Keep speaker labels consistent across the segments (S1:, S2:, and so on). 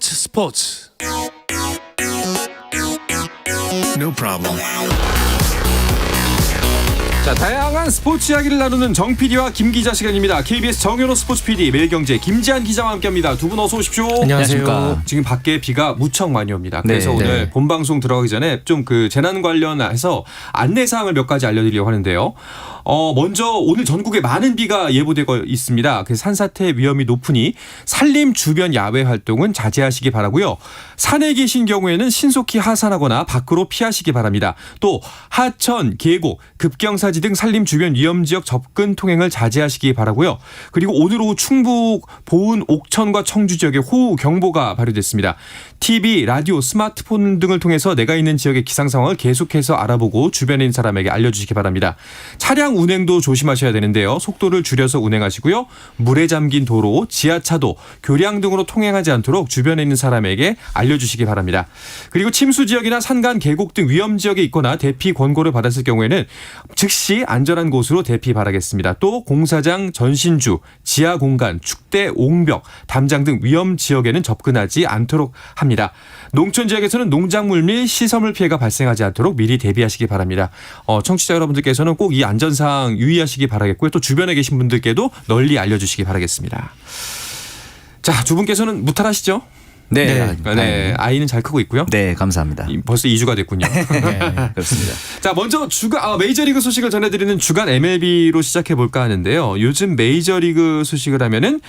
S1: 스포츠.
S2: No problem.
S1: 자, 다양한 스포츠 이야기를 나누는 정 PD와 김 기자 시간입니다. KBS 정현호 스포츠 PD, 매일경제 김지한 기자와 함께합니다. 두 분 어서 오십시오.
S3: 안녕하세요.
S1: 지금 밖에 비가 무척 많이 옵니다. 그래서
S3: 네,
S1: 오늘 본방송 들어가기 전에 좀 그 재난 관련해서 안내사항을 몇 가지 알려드리려고 하는데요. 먼저 오늘 전국에 많은 비가 예보되고 있습니다. 그래서 산사태 위험이 높으니 산림 주변 야외 활동은 자제하시기 바라고요. 산에 계신 경우에는 신속히 하산하거나 밖으로 피하시기 바랍니다. 또 하천, 계곡, 급경사지 등 산림 주변 위험지역 접근 통행을 자제하시기 바라고요. 그리고 오늘 오후 충북, 보은, 옥천과 청주 지역에 호우경보가 발효됐습니다. TV, 라디오, 스마트폰 등을 통해서 내가 있는 지역의 기상 상황을 계속해서 알아보고 주변에 있는 사람에게 알려주시기 바랍니다. 차량 운행도 조심하셔야 되는데요. 속도를 줄여서 운행하시고요. 물에 잠긴 도로, 지하차도, 교량 등으로 통행하지 않도록 주변에 있는 사람에게 알려주시기 바랍니다. 그리고 침수 지역이나 산간, 계곡 등 위험 지역에 있거나 대피 권고를 받았을 경우에는 즉시 안전한 곳으로 대피 바라겠습니다. 또 공사장, 전신주, 지하 공간, 축대, 옹벽, 담장 등 위험 지역에는 접근하지 않도록 합니다. 농촌 지역에서는 농작물 및 시설물 피해가 발생하지 않도록 미리 대비하시기 바랍니다. 청취자 여러분들께서는 꼭 이 안전사항 유의하시기 바라겠고요. 또 주변에 계신 분들께도 널리 알려주시기 바라겠습니다. 자, 두 분께서는 무탈하시죠? 네, 아이는 잘 크고 있고요.
S3: 네, 감사합니다.
S1: 벌써 2주가 됐군요.
S3: 네, 그렇습니다.
S1: 자, 먼저 메이저리그 소식을 전해드리는 주간 MLB로 시작해 볼까 하는데요. 요즘 메이저리그 소식을 하면은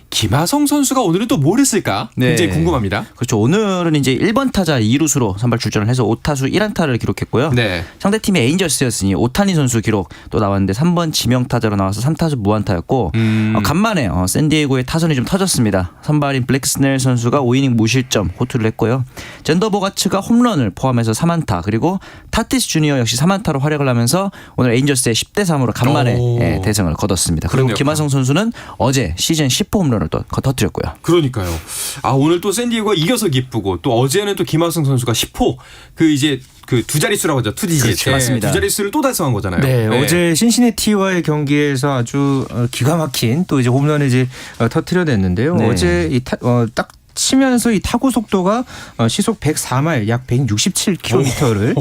S1: 김하성 선수가 오늘은 또 뭘 했을까? 굉장히 궁금합니다.
S3: 그렇죠. 오늘은 이제 1번 타자 2루수로 선발 출전을 해서 5타수 1안타를 기록했고요.
S1: 네.
S3: 상대팀이 에인저스였으니 오타니 선수 기록 또 나왔는데 3번 지명타자로 나와서 3타수 무안타였고 간만에 샌디에고의 타선이 좀 터졌습니다. 선발인 블랙스넬 선수가 5이닝 무실점 호투를 했고요. 젠더 보가츠가 홈런을 포함해서 3안타 그리고 타티스 주니어 역시 3안타로 활약을 하면서 오늘 에인저스의 10대 3으로 간만에 대승을 거뒀습니다. 그리고
S1: 그러네요.
S3: 김하성 선수는 어제 시즌 10호 홈런을 또 터뜨렸고요.
S1: 그러니까요. 오늘 또 샌디에고가 이겨서 기쁘고 또 어제는 또 김하성 선수가 10호 그 두 자릿수라고 하죠. 2디짓.
S3: 그렇죠. 맞습니다.
S1: 두 자릿수를 또 달성한 거잖아요.
S4: 네, 어제 신시내티와의 경기에서 아주 기가 막힌 또 이제 홈런을 이제 터뜨려냈는데요.
S3: 네.
S4: 어제 딱 치면서 이 타구 속도가 시속 104마일 약 167km를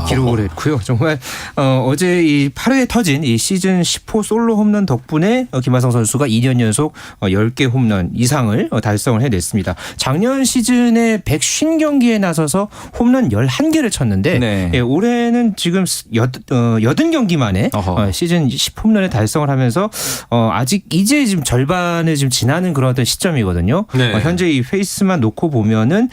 S4: 기록을 했고요. 정말 어제 이 8회에 터진 이 시즌 10호 솔로 홈런 덕분에 김하성 선수가 2년 연속 10개 홈런 이상을 달성을 해냈습니다. 작년 시즌에 150경기에 나서서 홈런 11개를 쳤는데
S3: 네.
S4: 올해는 지금 80경기 만에 시즌 10홈런에 달성을 하면서 아직 이제 지금 절반을 지금 지나는 그런 어떤 시점이거든요.
S1: 네.
S4: 현재 이 페이스만 놓고 보면은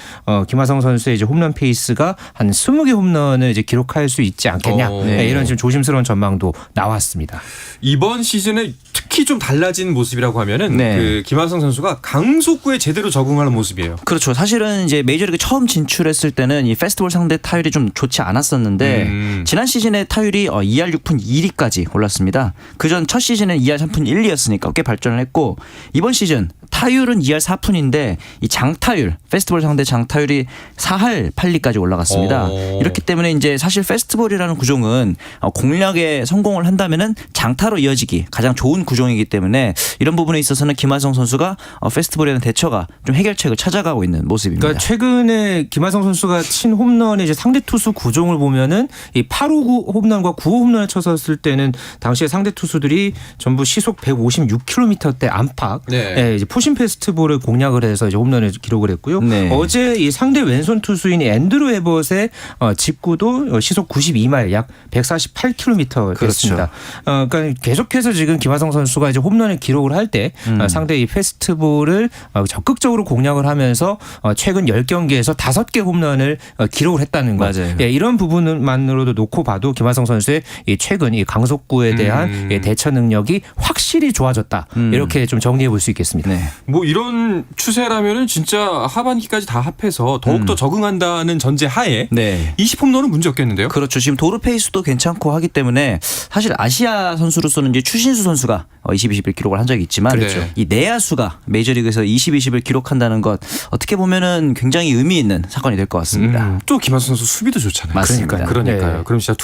S4: 김하성 선수의 이제 홈런 페이스가 한 20개 홈런을 이제 기록할 수 있지 않겠냐. 이런 좀 조심스러운 전망도 나왔습니다.
S1: 이번 시즌에 특히 좀 달라진 모습이라고 하면은 그 김하성 선수가 강속구에 제대로 적응하는 모습이에요.
S3: 그렇죠. 사실은 이제 메이저리그 처음 진출했을 때는 이 페스티벌 상대 타율이 좀 좋지 않았었는데 지난 시즌에 타율이 2할 6푼 2리까지 올랐습니다. 그전 첫 시즌은 2할 3푼 1리였으니까 꽤 발전을 했고 이번 시즌 타율은 2할 4푼인데 이 장타율, 페스티벌 상대 장타율이 4할 8리까지 올라갔습니다. 이렇기 때문에 이제 사실 페스티벌이라는 구종은 공략에 성공을 한다면은 장타로 이어지기 가장 좋은 구종이기 때문에 이런 부분에 있어서는 김하성 선수가 페스티벌에 대한 대처가 좀 해결책을 찾아가고 있는 모습입니다.
S4: 그러니까 최근에 김하성 선수가 친 홈런의 이제 상대 투수 구종을 보면은 이 8호 홈런과 9호 홈런을 쳤었을 때는 당시에 상대 투수들이 전부 시속 156km대 안팎 이제 포신 페스티벌을 공략을 해서 이제 홈런을 기록을 했고요. 어제 이 상대 왼손 투수인 앤드루 에버스의 직구도 시속 92마일 약 148km였습니다. 그러니까 계속해서 지금 김하성 선수가 이제 홈런을 기록을 할 때 상대 이 페스티벌을 적극적으로 공략을 하면서 최근 10경기에서 5개 홈런을 기록을 했다는 것.
S3: 맞아요.
S4: 이런 부분만으로도 놓고 봐도 김하성 선수의 이 최근 이 강속구에 대한 대처 능력이 확실히 좋아졌다. 이렇게 좀 정리해 볼 수 있겠습니다.
S1: 뭐 이런 추세라면은 진짜 하반기까지 다 합해서 더욱더 적응한다는 전제 하에 20홈런은 문제 없겠는데요?
S3: 그렇죠. 지금 도루 페이스도 괜찮고 하기 때문에 사실 아시아 선수로서는 이제 추신수 선수가 20-20을 기록을 한 적이 있지만
S1: 그렇죠.
S3: 이 내야수가 메이저리그에서 20-20을 기록한다는 것 어떻게 보면은 굉장히 의미 있는 사건이 될 것 같습니다.
S1: 또 김하성 선수 수비도 좋잖아요.
S3: 맞습니다.
S1: 그러니까요.
S4: 네.
S1: 그럼 진짜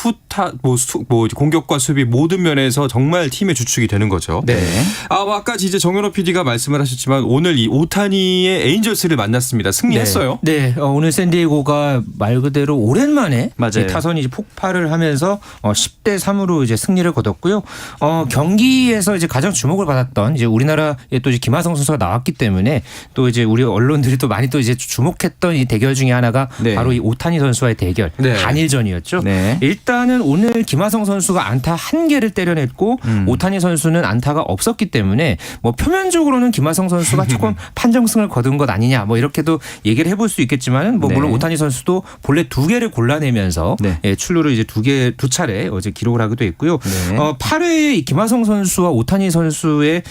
S1: 공격과 수비 모든 면에서 정말 팀의 주축이 되는 거죠.
S4: 네.
S1: 아까 이제 정현호 PD가 말씀을 하셨지만 오늘 이 오타니의 에인절스를 만났습니다. 승리했어요.
S4: 네, 오늘 샌디에고가 말 그대로 오랜만에
S3: 맞아요.
S4: 타선이 이제 폭발을 하면서 10대 3으로 이제 승리를 거뒀고요. 경기에서 이제 가장 주목을 받았던 이제 우리나라에 또 이제 김하성 선수가 나왔기 때문에 또 이제 우리 언론들이 또 많이 또 이제 주목했던 이 대결 중에 하나가
S3: 네.
S4: 바로 이 오타니 선수와의 대결,
S1: 네.
S4: 한일전이었죠.
S3: 네.
S4: 일단은 오늘 김하성 선수가 안타 1개를 때려냈고 오타니 선수는 안타가 없었기 때문에 뭐 표면적으로는 김하성 선수가 조금 판정승을 거둔 것 아니냐 뭐 이렇게도 얘기를 해볼 수 있겠지만 뭐
S3: 네.
S4: 물론 오타니 선수도 본래 2개를 골라내면서
S3: 네.
S4: 출루를 이제 두 차례 어제 기록을 하기도 했고요.
S3: 네.
S4: 8회에 이 김하성 선수와 오타니 선수의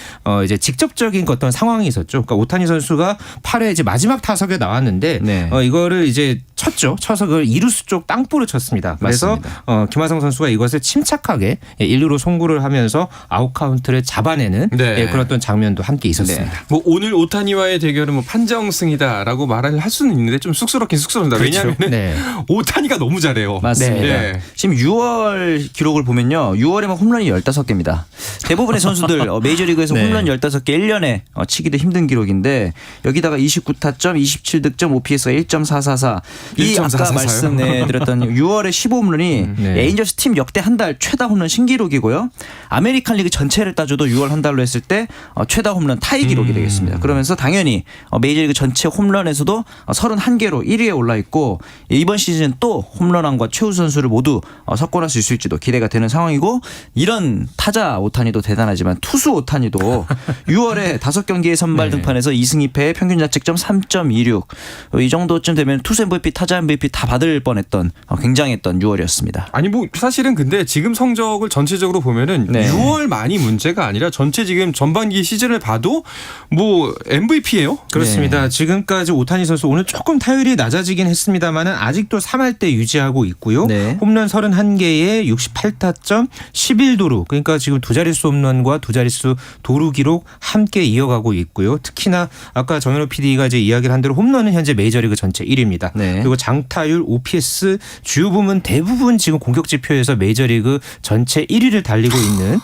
S4: 이제 직접적인 어떤 상황이 있었죠. 그러니까 오타니 선수가 8회 이제 마지막 타석에 나왔는데
S3: 네.
S4: 이거를 이제 쳤죠. 쳐서 그걸 이루수 쪽 땅볼을 쳤습니다. 그래서
S3: 맞습니다.
S4: 김하성 선수가 이것을 침착하게 1루로 송구를 하면서 아웃 카운트를 잡아내는
S1: 네.
S4: 그런 어떤 장면도 함께 있었습니다.
S3: 네.
S1: 뭐 오늘 오타니와의 대결은 뭐 판정승이다라고 말을 할 수는 있는데 좀 쑥스럽긴 쑥스럽다. 왜냐하면
S4: 네.
S1: 오타니가 너무 잘해요.
S3: 맞습니다.
S1: 네.
S3: 지금 6월 기록을 보면요. 6월에만 홈런이 15개입니다. 대부분의 선수들 메이저리그에서
S4: 네.
S3: 홈런 15개 1년에 치기도 힘든 기록인데 여기다가 29타점, 27득점, OPS가 1.444. 이 아까
S1: 1.444 요?
S3: 말씀드렸던 6월에 15홈런이
S4: 네.
S3: 에인저스 팀 역대 한 달 최다 홈런 신기록이고요. 아메리칸 리그 전체를 따져도 6월 한 달로 했을 때 최다 홈런 타이 기록이 되겠습니다. 그러면서 당연히 메이저리그 전체 홈런에서도 31개로 1위에 올라 있고 이번 시즌 또 홈런왕과 최우 선수를 모두 석권할 수 있을지도 기대가 되는 상황이고 이런 타자 오타니도 대단하지만 투수 오타니도 6월에 5경기에 선발
S4: 네.
S3: 등판해서 2승 2패 평균 자책점 3.26 이 정도쯤 되면 투수 MVP 타자 MVP 다 받을 뻔했던 굉장했던 6월이었습니다.
S1: 아니 뭐 사실은 근데 지금 성적을 전체적으로 보면은
S3: 네.
S1: 6월만이 문제가 아니라 전체 지금 전반기 시즌을 봐도 뭐 MVP예요.
S4: 그렇습니다.
S3: 네.
S4: 지금까지 오타니 선수 오늘 조금 타율이 낮아지긴 했습니다만은 아직도 3할대 유지하고 있고요.
S3: 네.
S4: 홈런 31개에 68타점 11도루 그러니까 지금 두 자릿수 홈런과 두 자릿수 도루 기록 함께 이어가고 있고요. 특히나 아까 정현호 PD가 이제 이야기를 한 대로 홈런은 현재 메이저리그 전체 1위입니다.
S3: 네.
S4: 그리고 장타율, OPS 주요 부문 대부분 지금 공격 지표에서 메이저리그 전체 1위를 달리고 있는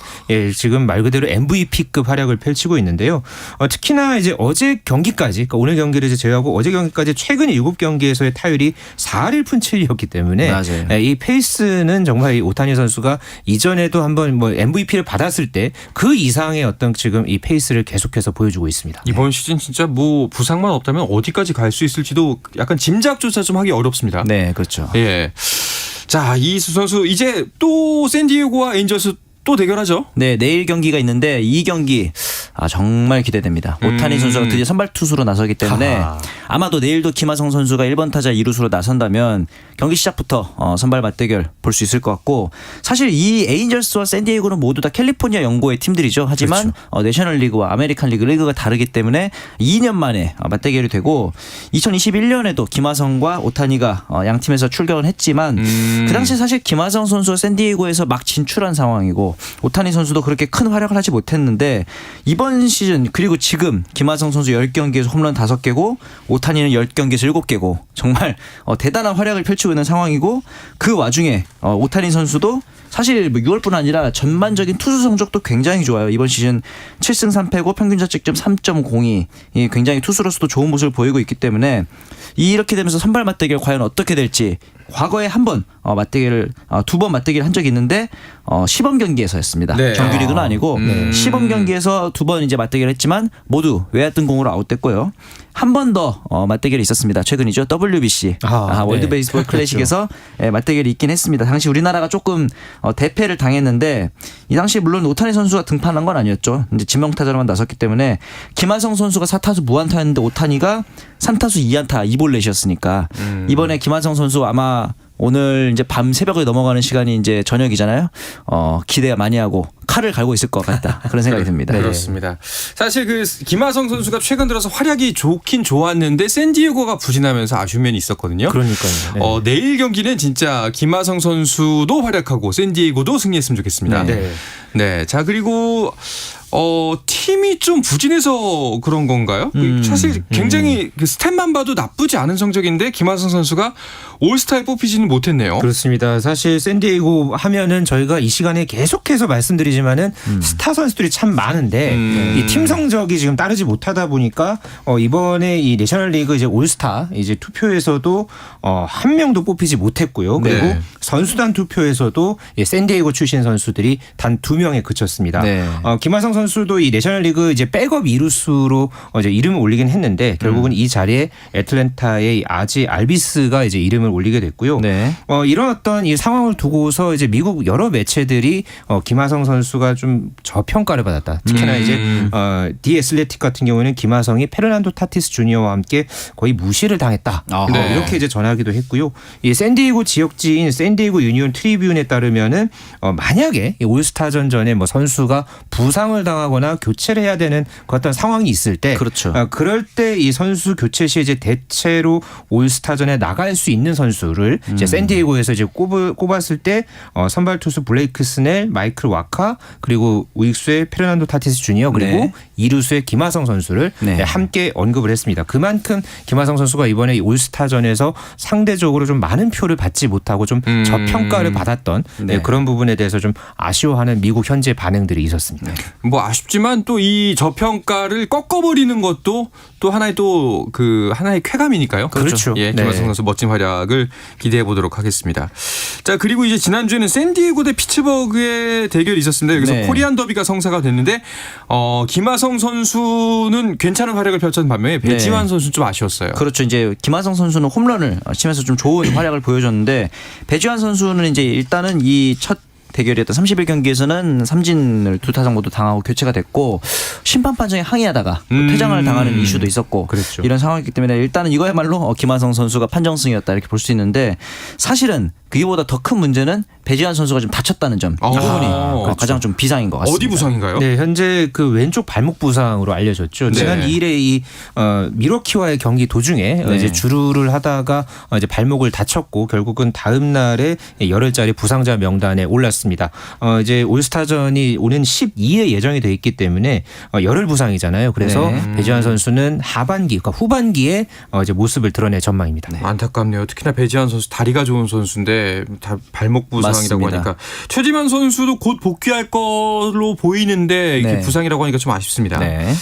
S4: 지금 말 그대로 MVP급 활약을 펼치고 있는데요. 특히나 이제 어제 경기까지 그러니까 오늘 경기를 이제 제외하고 어제 경기까지 최근 7경기에서의 타율이 4할 1푼 7리였기 때문에
S3: 맞아요.
S4: 이 페이스는 정말 이 오타니 선수가 이전에도 한번 뭐 MVP를 받았을 때 그 이상의 어떤 지금 이 페이스를 계속해서 보여주고 있습니다.
S1: 이번 시즌 진짜 뭐 부상만 없다면 어디까지 갈 수 있을지도 약간 짐작조차 좀 하기 어렵습니다.
S3: 네, 그렇죠.
S1: 예. 자, 이수 선수 이제 또 샌디에고와 에인저스 또 대결하죠.
S3: 네, 내일 경기가 있는데 이 경기 정말 기대됩니다. 오타니 선수가 드디어 선발 투수로 나서기 때문에
S4: 하하.
S3: 아마도 내일도 김하성 선수가 1번 타자 2루수로 나선다면 경기 시작부터 선발 맞대결 볼 수 있을 것 같고 사실 이 에인절스와 샌디에이고는 모두 다 캘리포니아 연고의 팀들이죠. 하지만 내셔널리그와 아메리칸 리그가 다르기 때문에 2년 만에 맞대결이 되고 2021년에도 김하성과 오타니가 양 팀에서 출격을 했지만 그 당시 사실 김하성 선수가 샌디에이고에서 막 진출한 상황이고 오타니 선수도 그렇게 큰 활약을 하지 못했는데 이번 시즌 그리고 지금 김하성 선수 10경기에서 홈런 5개고 오타니는 10경기에서 7개고 정말 대단한 활약을 펼치고 있는 상황이고 그 와중에 오타니 선수도 사실 6월뿐 아니라 전반적인 투수 성적도 굉장히 좋아요. 이번 시즌 7승 3패고 평균 자책점 3.02 굉장히 투수로서도 좋은 모습을 보이고 있기 때문에 이렇게 되면서 선발 맞대결 과연 어떻게 될지 과거에 한 번 맞대결을 2번 맞대결을 한 적이 있는데 시범 경기에서였습니다.
S1: 네.
S3: 정규리그는 아니고 시범 경기에서 2번 이제 맞대결을 했지만 모두 외야 뜬공으로 아웃됐고요. 한 번 더 맞대결이 있었습니다. 최근이죠. WBC 월드
S4: 네.
S3: 베이스볼 클래식에서 맞대결이 있긴 했습니다. 당시 우리나라가 조금 대패를 당했는데 이 당시 물론 오타니 선수가 등판한 건 아니었죠. 이제 지명타자로만 나섰기 때문에 김하성 선수가 4타수 무안타였는데 오타니가 3타수 2안타 2볼넷이었으니까 이번에 김하성 선수 아마 오늘 이제 밤 새벽을 넘어가는 시간이 이제 저녁이잖아요. 기대 많이 하고 칼을 갈고 있을 것 같다. 그런 생각이 듭니다.
S1: 네, 그렇습니다. 사실 그 김하성 선수가 최근 들어서 활약이 좋긴 좋았는데 샌디에고가 부진하면서 아쉬운 면이 있었거든요.
S4: 그러니까요.
S1: 내일 경기는 진짜 김하성 선수도 활약하고 샌디에고도 승리했으면 좋겠습니다.
S4: 네.
S1: 네. 자, 그리고 팀이 좀 부진해서 그런 건가요? 사실 굉장히 그 스탯만 봐도 나쁘지 않은 성적인데 김하성 선수가 올스타에 뽑히지는 못했네요.
S4: 그렇습니다. 사실 샌디에이고 하면은 저희가 이 시간에 계속해서 말씀드리지만은 스타 선수들이 참 많은데 이 팀 성적이 지금 따르지 못하다 보니까 이번에 이 내셔널리그 이제 올스타 이제 투표에서도 한 명도 뽑히지 못했고요. 그리고
S1: 네.
S4: 선수단 투표에서도 이 샌디에이고 출신 선수들이 단 2명에 그쳤습니다.
S3: 네.
S4: 김하성 선수도 이 내셔널리그 이제 백업 이루수로 이제 이름을 올리긴 했는데 결국은 이 자리에 애틀랜타의 아지 알비스가 이제 이름을 올리게 됐고요.
S3: 네.
S4: 이런 어떤 이 상황을 두고서 이제 미국 여러 매체들이 김하성 선수가 좀 저평가를 받았다. 특히나 이제 디 애슬레틱 같은 경우는 김하성이 페르난도 타티스 주니어와 함께 거의 무시를 당했다.
S3: 네.
S4: 이렇게 이제 전하기도 했고요. 이 샌디에이고 지역지인 샌디에이고 유니온 트리뷴에 따르면은 만약에 이 올스타전 전에 뭐 선수가 부상을 당하거나 교체를 해야 되는 그 어떤 상황이 있을 때,
S3: 그렇죠.
S4: 그럴 때 이 선수 교체 시에 이제 대체로 올스타전에 나갈 수 있는 선수를 이제 샌디에이고에서 이제 꼽았을 때 선발 투수 블레이크 스넬, 마이클 와카 그리고 우익수의 페르난도 타티스 주니어 그리고
S3: 네.
S4: 이루수의 김하성 선수를
S3: 네.
S4: 함께 언급을 했습니다. 그만큼 김하성 선수가 이번에 이 올스타전에서 상대적으로 좀 많은 표를 받지 못하고 좀 저평가를 받았던
S3: 네.
S4: 그런 부분에 대해서 좀 아쉬워하는 미국 현재 반응들이 있었습니다.
S1: 뭐 아쉽지만 또 이 저평가를 꺾어버리는 것도 또 하나의 하나의 쾌감이니까요.
S4: 그렇죠.
S1: 예,
S4: 네.
S1: 김하성 선수 멋진 활약을 기대해 보도록 하겠습니다. 자, 그리고 이제 지난주에는 샌디에이고 대 피츠버그의 대결이 있었습니다. 여기서
S3: 네.
S1: 코리안 더비가 성사가 됐는데 김하성 선수는 괜찮은 활약을 펼쳤던 반면에 배지환 선수는 좀 아쉬웠어요.
S3: 그렇죠. 이제 김하성 선수는 홈런을 치면서 좀 좋은 활약을 보여줬는데 배지환 선수는 이제 일단은 이 첫 대결이었던 31경기에서는 삼진을 두 타석 모두 당하고 교체가 됐고 심판 판정에 항의하다가 또 퇴장을 당하는 이슈도 있었고
S4: 그랬죠.
S3: 이런 상황이기 때문에 일단은 이거야말로 김하성 선수가 판정승이었다 이렇게 볼 수 있는데 사실은 그보다 더 큰 문제는 배지환 선수가 좀 다쳤다는 점. 이 부분이
S1: 그렇죠.
S3: 가장 좀 비상인 것 같습니다.
S1: 어디 부상인가요?
S4: 네, 현재 그 왼쪽 발목 부상으로 알려졌죠.
S1: 네.
S4: 지난 2일에 이 미러키와의 경기 도중에
S3: 네.
S4: 이제 주루를 하다가 이제 발목을 다쳤고 결국은 다음 날에 열흘짜리 부상자 명단에 올랐습니다. 이제 올스타전이 오는 12일 예정이 돼 있기 때문에 열흘 부상이잖아요. 그래서
S3: 네.
S4: 배지환 선수는 하반기, 그러니까 후반기에 이제 모습을 드러낼 전망입니다.
S1: 안타깝네요. 특히나 배지환 선수 다리가 좋은 선수인데 다 발목 부상이라고
S3: 맞습니다.
S1: 하니까 최지만 선수도 곧 복귀할 걸로 보이는데 이게
S3: 네.
S1: 부상이라고 하니까 좀 아쉽습니다.
S3: 네.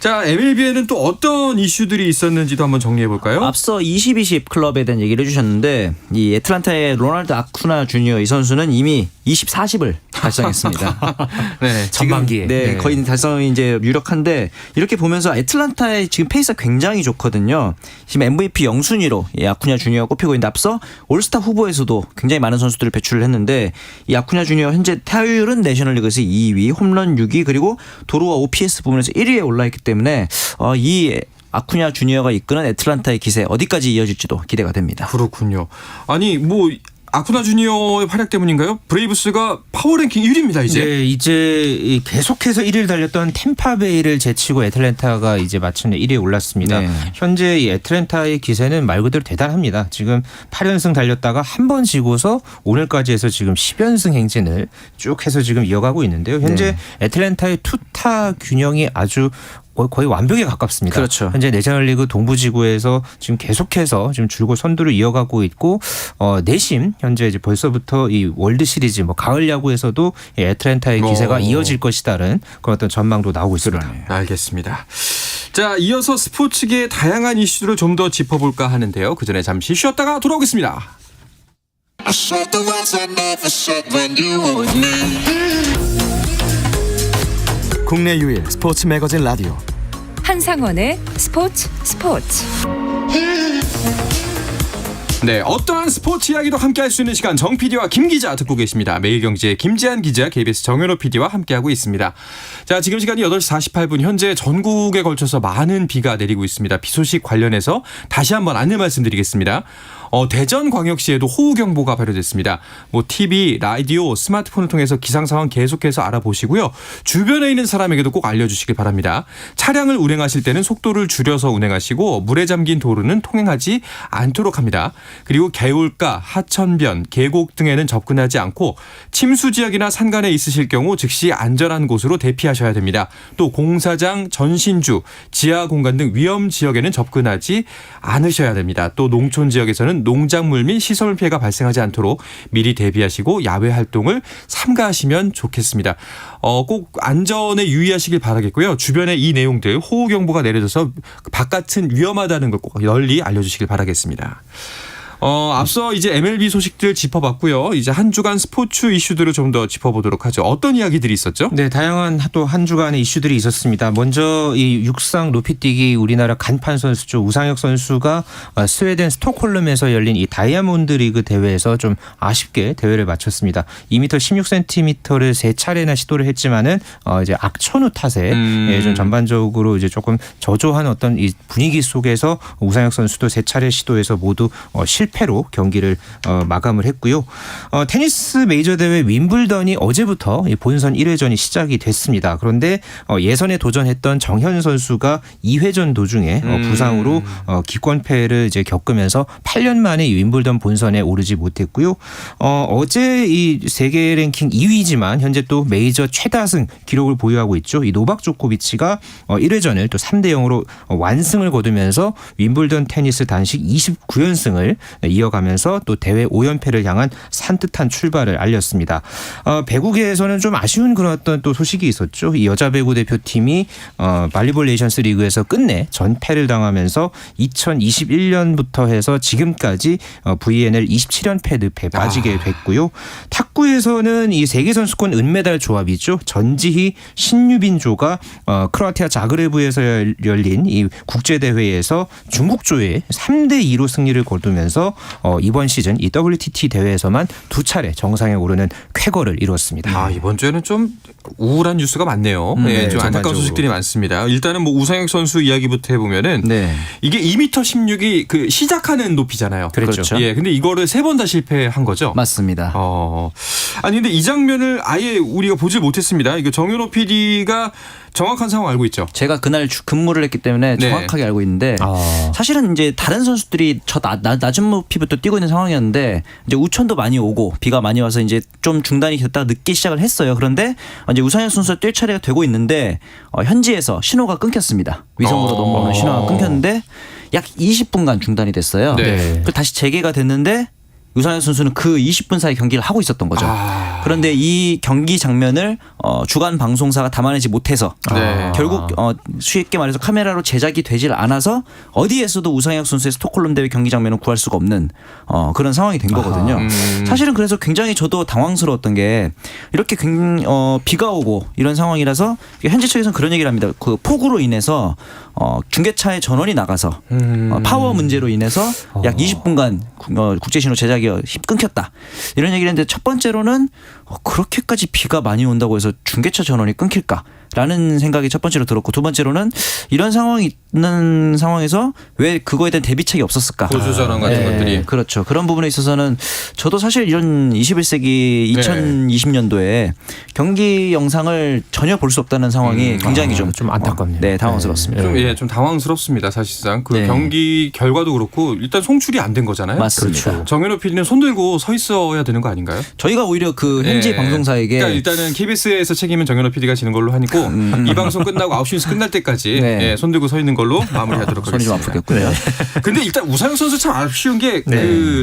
S1: 자, MLB에는 또 어떤 이슈들이 있었는지도 한번 정리해 볼까요?
S3: 앞서 20-20 클럽에 대한 얘기를 해주셨는데 이 애틀란타의 로널드 아쿠나 주니어 이 선수는 이미 20-40을 달성했습니다.
S1: 네.
S4: 전반기에.
S3: 네,
S4: 네.
S3: 거의 달성이 이제 유력한데 이렇게 보면서 애틀란타의 지금 페이스가 굉장히 좋거든요. 지금 MVP 영순위로 이 아쿠냐 주니어가 꼽히고 있는데 앞서 올스타 후보에서도 굉장히 많은 선수들을 배출을 했는데 이 아쿠냐 주니어 현재 타율은 내셔널리그에서 2위, 홈런 6위 그리고 도루와 OPS 부분에서 1위에 올라 있기 때문에 이 아쿠냐 주니어가 이끄는 애틀란타의 기세 어디까지 이어질지도 기대가 됩니다.
S1: 그렇군요. 아니 뭐 아쿠나 주니어의 활약 때문인가요? 브레이브스가 파워랭킹 1위입니다 이제.
S4: 네, 이제 계속해서 1위를 달렸던 템파베이를 제치고 애틀랜타가 이제 마침내 1위에 올랐습니다.
S3: 네.
S4: 현재 이 애틀랜타의 기세는 말 그대로 대단합니다. 지금 8연승 달렸다가 한 번 지고서 오늘까지 해서 지금 10연승 행진을 쭉 해서 지금 이어가고 있는데요. 현재 애틀랜타의 투타 균형이 아주 거의 완벽에 가깝습니다.
S3: 그렇죠.
S4: 현재 내셔널리그 동부지구에서 지금 계속해서 지금 줄곧 선두를 이어가고 있고 내심 현재 이제 벌써부터 이 월드 시리즈 뭐 가을 야구에서도 이 애틀랜타의 기세가 이어질 것이다라는 그런 어떤 전망도 나오고 있습니다.
S1: 알겠습니다. 자, 이어서 스포츠계의 다양한 이슈를 좀 더 짚어볼까 하는데요. 그 전에 잠시 쉬었다가 돌아오겠습니다.
S2: I said the words I never said when you were with me.
S5: 국내 유일 스포츠 매거진 라디오
S6: 한상원의 스포츠.
S1: 네, 어떠한 스포츠 이야기도 함께 할 수 있는 시간 정 PD와 김 기자 듣고 계십니다. 매일경제의 김재한 기자, KBS 정현호 PD와 함께하고 있습니다. 자, 지금 시간이 8시 48분 현재 전국에 걸쳐서 많은 비가 내리고 있습니다. 비 소식 관련해서 다시 한번 안내 말씀드리겠습니다. 대전광역시에도 호우경보가 발효됐습니다. 뭐 TV, 라디오, 스마트폰을 통해서 기상 상황 계속해서 알아보시고요. 주변에 있는 사람에게도 꼭 알려주시길 바랍니다. 차량을 운행하실 때는 속도를 줄여서 운행하시고 물에 잠긴 도로는 통행하지 않도록 합니다. 그리고 개울가, 하천변, 계곡 등에는 접근하지 않고 침수 지역이나 산간에 있으실 경우 즉시 안전한 곳으로 대피하셔야 됩니다. 또 공사장, 전신주, 지하 공간 등 위험 지역에는 접근하지 않으셔야 됩니다. 또 농촌 지역에서는 농작물 및 시설 피해가 발생하지 않도록 미리 대비하시고 야외 활동을 삼가하시면 좋겠습니다. 꼭 안전에 유의하시길 바라겠고요. 주변에 이 내용들 호우경보가 내려져서 바깥은 위험하다는 걸 꼭 널리 알려주시길 바라겠습니다. 앞서 이제 MLB 소식들 짚어봤고요. 이제 한 주간 스포츠 이슈들을 좀 더 짚어보도록 하죠. 어떤 이야기들이 있었죠?
S4: 네, 다양한 또 한 주간의 이슈들이 있었습니다. 먼저 이 육상 높이뛰기 우리나라 간판 선수죠. 우상혁 선수가 스웨덴 스톡홀름에서 열린 이 다이아몬드 리그 대회에서 좀 아쉽게 대회를 마쳤습니다. 2m 16cm를 세 차례나 시도를 했지만은 이제 악천후 탓에 좀 전반적으로 이제 조금 저조한 어떤 이 분위기 속에서 우상혁 선수도 세 차례 시도에서 모두 실패로 경기를 마감을 했고요. 테니스 메이저 대회 윈블던이 어제부터 본선 1회전이 시작이 됐습니다. 그런데 예선에 도전했던 정현 선수가 2회전 도중에 부상으로 기권패를 이제 겪으면서 8년 만에 이 윈블던 본선에 오르지 못했고요. 어제 이 세계 랭킹 2위지만 현재 또 메이저 최다승 기록을 보유하고 있죠. 이 노박 조코비치가 1회전을 또 3대 0으로 완승을 거두면서 윈블던 테니스 단식 29연승을 이어가면서 또 대회 5연패를 향한 산뜻한 출발을 알렸습니다. 배구계에서는 좀 아쉬운 그런 어떤 또 소식이 있었죠. 이 여자 배구 대표팀이 발리볼 네이션스 리그에서 끝내 전패를 당하면서 2021년부터 해서 지금까지 VNL 27연패 늪에 빠지게 됐고요. 탁구에서는 이 세계선수권 은메달 조합이죠. 전지희, 신유빈조가 크로아티아 자그레브에서 열린 이 국제대회에서 중국조에 3대 2로 승리를 거두면서 이번 시즌 이 WTT 대회에서만 두 차례 정상에 오르는 쾌거를 이뤘습니다.
S1: 이번 주에는 좀 우울한 뉴스가 많네요. 네, 좀 안타까운
S4: 전반적으로.
S1: 소식들이 많습니다. 일단은 뭐 우상혁 선수 이야기부터 해보면은
S3: 네.
S1: 이게 2m 16이 그 시작하는 높이잖아요.
S3: 그렇죠.
S1: 예, 근데 이거를 3번 다 실패한 거죠.
S3: 맞습니다.
S1: 아니 근데 이 장면을 아예 우리가 보질 못했습니다. 이거 정현호 PD가 정확한 상황 알고 있죠.
S3: 제가 그날 근무를 했기 때문에
S1: 네.
S3: 정확하게 알고 있는데 사실은 이제 다른 선수들이 저 낮은 높이부터 뛰고 있는 상황이었는데 이제 우천도 많이 오고 비가 많이 와서 이제 좀 중단이 됐다가 늦게 시작을 했어요. 그런데 이제 우상혁 선수가 뛸 차례가 되고 있는데 현지에서 신호가 끊겼습니다. 위성으로 넘어오는 신호가 끊겼는데 약 20분간 중단이 됐어요.
S1: 네.
S3: 그래서 다시 재개가 됐는데 우상혁 선수는 그 20분 사이 경기를 하고 있었던 거죠. 그런데 이 경기 장면을 주간 방송사가 담아내지 못해서
S1: 네.
S3: 결국 쉽게 말해서 카메라로 제작이 되질 않아서 어디에서도 우상혁 선수의 스톡홀름 대회 경기 장면을 구할 수가 없는 그런 상황이 된 거거든요. 사실은 그래서 굉장히 저도 당황스러웠던 게 이렇게 비가 오고 이런 상황이라서 현지 측에서는 그런 얘기를 합니다. 그 폭우로 인해서 중계차의 전원이 나가서 파워 문제로 인해서 약 20분간 국제신호 제작이 끊겼다. 이런 얘기를 했는데 첫 번째로는 그렇게까지 비가 많이 온다고 해서 중계차 전원이 끊길까? 라는 생각이 첫 번째로 들었고 두 번째로는 이런 상황이 있는 상황에서 왜 그거에 대한 대비책이 없었을까?
S1: 보수 전원 같은 것들이.
S3: 그렇죠. 그런 부분에 있어서는 저도 사실 이런 21세기 2020년도에 경기 영상을 전혀 볼 수 없다는 상황이 굉장히 좀
S4: 안타깝네요.
S3: 네, 당황스럽습니다.
S1: 좀 당황스럽습니다. 사실상 그
S3: 네.
S1: 경기 결과도 그렇고 일단 송출이 안 된 거잖아요.
S3: 맞습니다.
S1: 그렇죠. 정현호 PD는 손 들고 서 있어야 되는 거 아닌가요?
S3: 저희가 오히려 그 현지
S1: 네.
S3: 방송사에게
S1: 그러니까 일단은 KBS에서 책임은 정현호 PD가 지는 걸로 하니고 이 방송 끝나고 9시 뉴스 끝날 때까지
S3: 네.
S1: 손 들고 서 있는 걸로 마무리하도록
S3: 손이 좀
S1: 하겠습니다.
S3: 아프겠고요.
S1: 근데 일단 우상혁 선수 참 아쉬운 게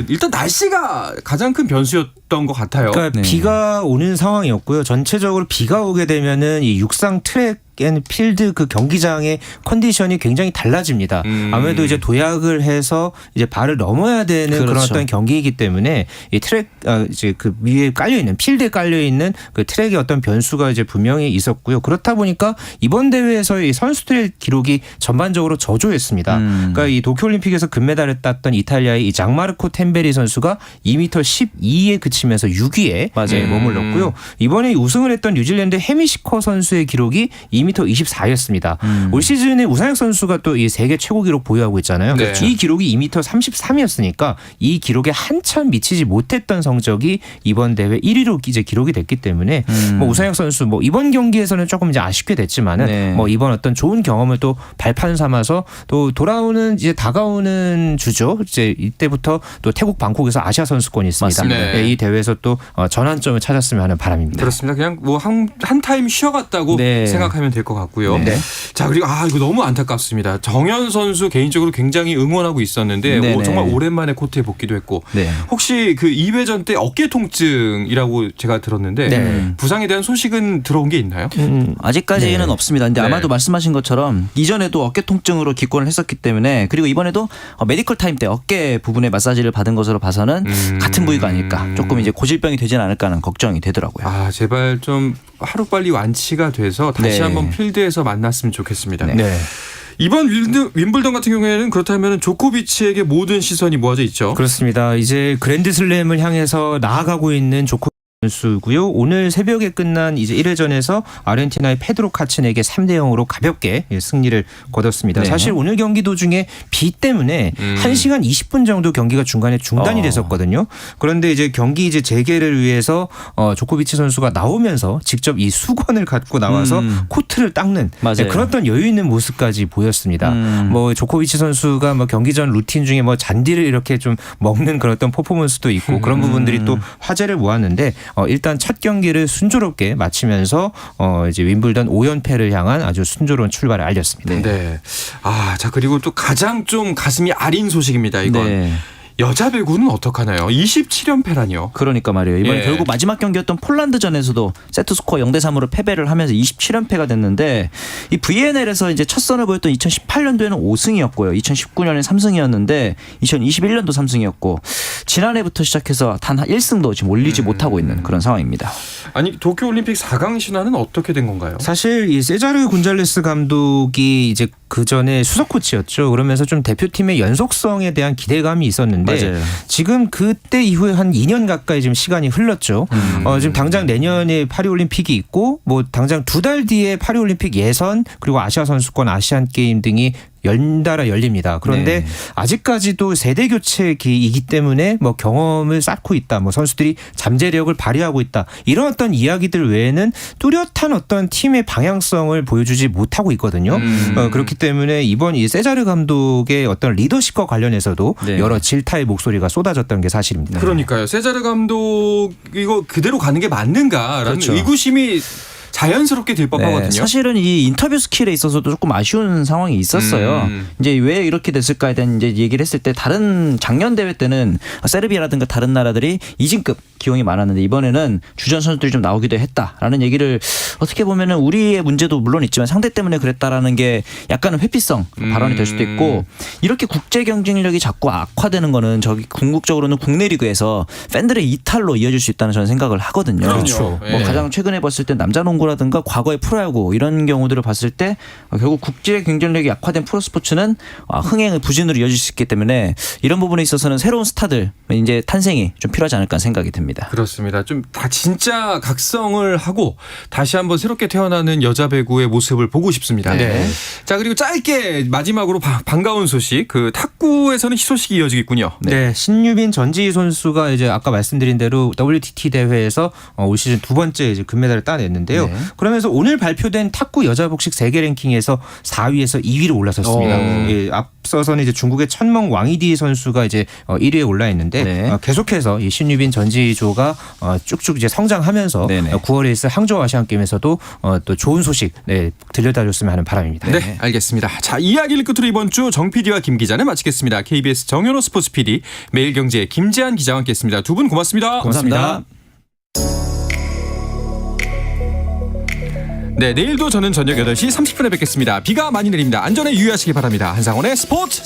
S1: 일단 날씨가 가장 큰 변수였던 것 같아요.
S4: 그러니까 비가 오는 상황이었고요. 전체적으로 비가 오게 되면은 이 육상 트랙 앤 필드 그 경기장의 컨디션이 굉장히 달라집니다. 아무래도 이제 도약을 해서 이제 발을 넘어야 되는 그런
S3: 그렇죠.
S4: 어떤 경기이기 때문에 이 트랙 이제 그 위에 깔려 있는 필드에 깔려 있는 그 트랙의 어떤 변수가 이제 분명히 있었고요. 그렇다 보니까 이번 대회에서의 이 선수들의 기록이 전반적으로 저조했습니다. 그러니까 이 도쿄올림픽에서 금메달을 땄던 이탈리아의 이 장마르코 템베리 선수가 2m 12에 그치면서 6위에
S3: 맞아요.
S4: 머물렀고요. 이번에 우승을 했던 뉴질랜드 해미시커 선수의 기록이 2m 2m24였습니다. 올 시즌에 우상혁 선수가 또 이 세계 최고 기록 보유하고 있잖아요.
S1: 네.
S4: 이 기록이 2m33이었으니까 이 기록에 한참 미치지 못했던 성적이 이번 대회 1위로 이제 기록이 됐기 때문에 뭐 우상혁 선수 뭐 이번 경기에서는 조금 이제 아쉽게 됐지만은
S3: 네.
S4: 뭐 이번 어떤 좋은 경험을 또 발판 삼아서 또 돌아오는 이제 다가오는 주죠. 이제 이때부터 또 태국 방콕에서 아시아 선수권이 있습니다.
S1: 맞습니다.
S4: 네, 이 대회에서 또 전환점을 찾았으면 하는 바람입니다.
S1: 그렇습니다. 그냥 뭐 한 타임 쉬어갔다고
S4: 네.
S1: 생각하면 될 것 같고요.
S4: 네.
S1: 자, 그리고 이거 너무 안타깝습니다. 정현 선수 개인적으로 굉장히 응원하고 있었는데
S3: 네네.
S1: 정말 오랜만에 코트에 복귀도 했고
S3: 네.
S1: 혹시 그 2회전 때 어깨 통증이라고 제가 들었는데
S4: 네.
S1: 부상에 대한 소식은 들어온 게 있나요?
S3: 아직까지는
S1: 네.
S3: 없습니다. 근데
S1: 네.
S3: 아마도 말씀하신 것처럼 이전에도 어깨 통증으로 기권을 했었기 때문에 그리고 이번에도 메디컬 타임 때 어깨 부분에 마사지를 받은 것으로 봐서는 같은 부위가 아닐까. 조금 이제 고질병이 되지는 않을까 하는 걱정이 되더라고요.
S1: 제발 좀 하루빨리 완치가 돼서 다시
S3: 네.
S1: 한번 필드에서 만났으면 좋겠습니다.
S3: 네.
S1: 이번 윈블던 같은 경우에는 그렇다면 조코비치에게 모든 시선이 모아져 있죠.
S4: 그렇습니다. 이제 그랜드슬램을 향해서 나아가고 있는 조코비치 선수고요. 오늘 새벽에 끝난 이제 1회전에서 아르헨티나의 페드로 카친에게 3대 0으로 가볍게 승리를 거뒀습니다.
S3: 네.
S4: 사실 오늘 경기 도중에 비 때문에 1시간 20분 정도 경기가 중간에 중단이 됐었거든요. 그런데 이제 경기 이제 재개를 위해서 조코비치 선수가 나오면서 직접 이 수건을 갖고 나와서 코트를 닦는
S3: 맞아요.
S4: 그런 여유 있는 모습까지 보였습니다. 뭐 조코비치 선수가 뭐 경기 전 루틴 중에 뭐 잔디를 이렇게 좀 먹는 그런 어떤 퍼포먼스도 있고 그런 부분들이 또 화제를 모았는데 일단 첫 경기를 순조롭게 마치면서 이제 윈블던 5연패를 향한 아주 순조로운 출발을 알렸습니다.
S1: 네. 자, 그리고 또 가장 좀 가슴이 아린 소식입니다. 이건.
S3: 네.
S1: 여자 배구는 어떡하나요? 27연패라니요.
S3: 그러니까 말이에요. 이번에
S1: 예.
S3: 결국 마지막 경기였던 폴란드전에서도 세트 스코어 0대 3으로 패배를 하면서 27연패가 됐는데 이 VNL에서 이제 첫 선을 보였던 2018년도에는 5승이었고요. 2019년에 3승이었는데 2021년도 3승이었고 지난해부터 시작해서 단 1승도 지금 올리지 못하고 있는 그런 상황입니다.
S1: 아니, 도쿄올림픽 4강 신화는 어떻게 된 건가요?
S4: 사실 이 세자르 군잘레스 감독이 이제 그 전에 수석 코치였죠. 그러면서 좀 대표팀의 연속성에 대한 기대감이 있었는데
S3: 맞아요.
S4: 지금 그때 이후에 한 2년 가까이 지금 시간이 흘렀죠. 지금 당장 내년에 파리올림픽이 있고 뭐 당장 2달 뒤에 파리올림픽 예선 그리고 아시아 선수권 아시안 게임 등이 연달아 열립니다. 그런데
S3: 네.
S4: 아직까지도 세대 교체기이기 때문에 뭐 경험을 쌓고 있다. 뭐 선수들이 잠재력을 발휘하고 있다. 이런 어떤 이야기들 외에는 뚜렷한 어떤 팀의 방향성을 보여주지 못하고 있거든요. 그렇기 때문에 이번 이 세자르 감독의 어떤 리더십과 관련해서도
S3: 네.
S4: 여러 질타의 목소리가 쏟아졌던 게 사실입니다.
S1: 그러니까요. 세자르 감독 이거 그대로 가는 게 맞는가라는
S3: 그렇죠.
S1: 의구심이 자연스럽게 들 법하거든요.
S3: 네, 사실은 이 인터뷰 스킬에 있어서도 조금 아쉬운 상황이 있었어요. 이제 왜 이렇게 됐을까에 대한 이제 얘기를 했을 때 다른 작년 대회 때는 세르비아라든가 다른 나라들이 이진급 기용이 많았는데 이번에는 주전 선수들이 좀 나오기도 했다라는 얘기를 어떻게 보면은 우리의 문제도 물론 있지만 상대 때문에 그랬다라는 게 약간은 회피성 발언이 될 수도 있고 이렇게 국제 경쟁력이 자꾸 악화되는 거는 저기 궁극적으로는 국내 리그에서 팬들의 이탈로 이어질 수 있다는 저는 생각을 하거든요.
S1: 그렇죠.
S3: 뭐
S1: 예.
S3: 가장 최근에 봤을 때 남자 농구라든가 과거의 프로야구 이런 경우들을 봤을 때 결국 국제 경쟁력이 약화된 프로스포츠는 흥행의 부진으로 이어질 수 있기 때문에 이런 부분에 있어서는 새로운 스타들 이제 탄생이 좀 필요하지 않을까 생각이 듭니다.
S1: 그렇습니다. 좀 다 진짜 각성을 하고 다시 한번 새롭게 태어나는 여자 배구의 모습을 보고 싶습니다.
S3: 네.
S1: 자, 그리고 짧게 마지막으로 반가운 소식. 그 탁구에서는 희소식이 이어지고 있군요.
S4: 네, 신유빈 전지희 선수가 이제 아까 말씀드린 대로 WTT 대회에서 올 시즌 두 번째 이제 금메달을 따냈는데요.
S3: 네.
S4: 그러면서 오늘 발표된 탁구 여자 복식 세계 랭킹에서 4위에서 2위로 올라섰습니다. 예, 앞서서는 이제 중국의 천멍 왕이디 선수가 이제 1위에 올라 있는데
S3: 네.
S4: 계속해서 이 신유빈 전지조가 쭉쭉 이제 성장하면서
S3: 네네.
S4: 9월에 있을 항저우 아시안 게임에서도 또 좋은 소식 들려다줬으면 하는 바람입니다.
S1: 네, 알겠습니다. 자, 이야기를 끝으로 이번 주 정 PD와 김 기자는 마치겠습니다. KBS 정현호 스포츠 PD, 매일경제 김재한 기자와 함께했습니다. 두 분 고맙습니다.
S3: 감사합니다.
S1: 네, 내일도 저는 저녁 8시 30분에 뵙겠습니다. 비가 많이 내립니다. 안전에 유의하시기 바랍니다. 한상원의 스포츠.